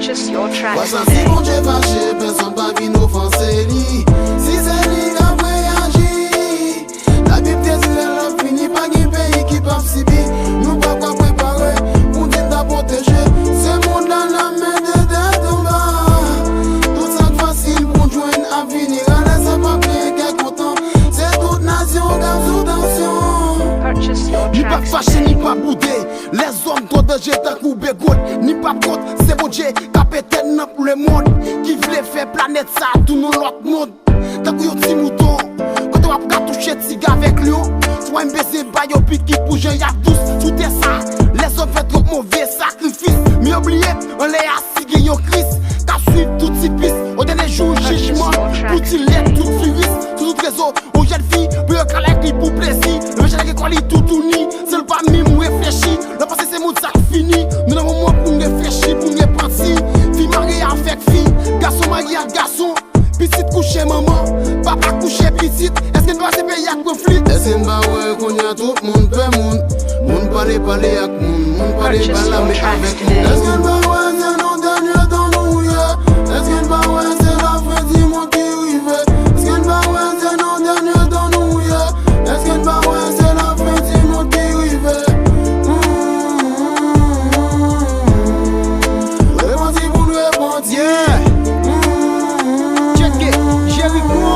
Purchase your tracks Moi ça si bon Dieu fâché, personne pas vient offenser lui. Si c'est lui qui a réagi, la Bible dit elle a fini pas un pays qui peut subir. Nous pas quoi préparer, pour dire d'à protéger. C'est monde dans la main de Détomba. Tout ça facile pour joindre à venir. Laisse pas bien qu'elle content. C'est toute nation garde sous tension. Purchase your Ni pas tracks fâché, ni pas boudé. Les hommes trop danger t'as coupé goutte. Ni pas contre, c'est bon Dieu capitaine pour le monde. Qui voulait faire planète ça, tout nous l'autre monde. T'as couillé petit mouton. Quand on va pas toucher tigre avec lui. Soit un baisser baillot qui bouge y'a douce. Tout est ça. Les hommes font trop mauvais sacrifice. Mais oubliez, on les a signé au Christ. Qu'à suivre toutes ces pistes. Au dernier jour, jugement. Tout il est, tout furiste. Tout réseau, aux jeunes filles. Puis un calais pour plaisir. Le méchant qui colle tout ni. C'est le pas mime ou réfléchi. Le passé c'est mon ça fini. Nous n'avons moins pour nous réfléchir, pour nous partir. Fille mariée avec fille. Garçon marié à garçon. Petite couché maman. Papa couché petite. Est-ce qu'il doit se payer à conflit? Est-ce qu'il va ouais qu'on y a tout le monde peut monde. Monde parler avec monde. Monde parler avec monde. Est-ce qu'il va ouais c'est nos derniers dans nous yeah. Est-ce qu'il va ouais c'est la fin du monde qui arrive. Est-ce qu'il va ouais c'est nos derniers dans nous yeah. Est-ce qu'il va ouais c'est la fin du monde qui arrive. Répondez pour nous répondre. Yeah. Check it, Jericho.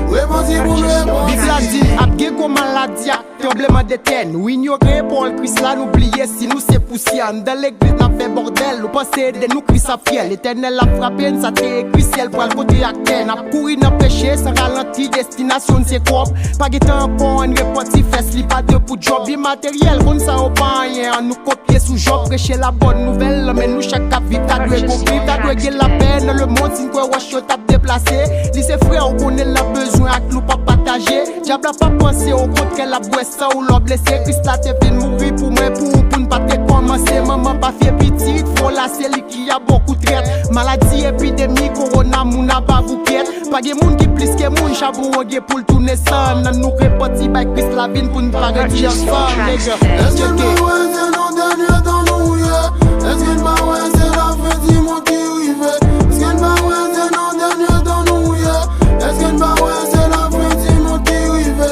Répondez pour nous répondre. Big la dit, abgé comme maladie, tremblement de terre. Nous ignorer Paul Christ là, n'oubliez si nous c'est poussière. Dans l'église n'a fait bordel, nous pensez de nous Christ à fiel. L'éternel a frappé, ça t'est écrit ciel pour le côté à terre. N'a couru, n'a péché, sans ralenti, destination c'est quoi. Pas guettant encore, une répartie, fesse, li pas de pour job. Immatériel, on ça au pas rien, nous copier sous job, prêcher la bonne nouvelle. Mais nous chaque vie, t'as dû comprendre, t'as dû gagner la peine. Le monde, c'est quoi, wash, t'as déplacé. Li c'est frère, on connaît la besoin, avec nous pas partager. Diable a pas pensé au compte qu'elle a boissé ça ou l'a blessé. Christ là te vient mourir pour moi, pour ne pas te commencer. Maman pas fait petit, faut la celle qui a beaucoup de traite. Maladie, épidémie, corona, moun a pas vous quitte. Pas de moun qui plus que moun, chabou on pour le tourner ça. Nous repartis by Christ la vie pour ne pas retirer ça. Est-ce qu'il va ouais c'est nos derniers dans nous yeah. Est-ce qu'il va ouais c'est la fin du monde qui arrive. Est-ce qu'il va ouais c'est nos derniers dans nous yeah. Est-ce qu'il va ouais c'est la fin du monde qui arrive.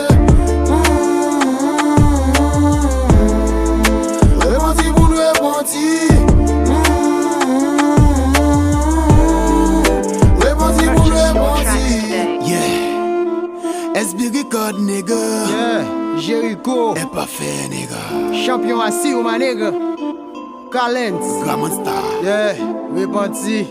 Répondez pour nous répondre. Répondez pour nous répondre. Yeah. SB Record, nigga. Yeah. Jericho. Est pas fait nigga. Champion assis ou ma nigga. Calent. Grand star. Yeah. Reparti.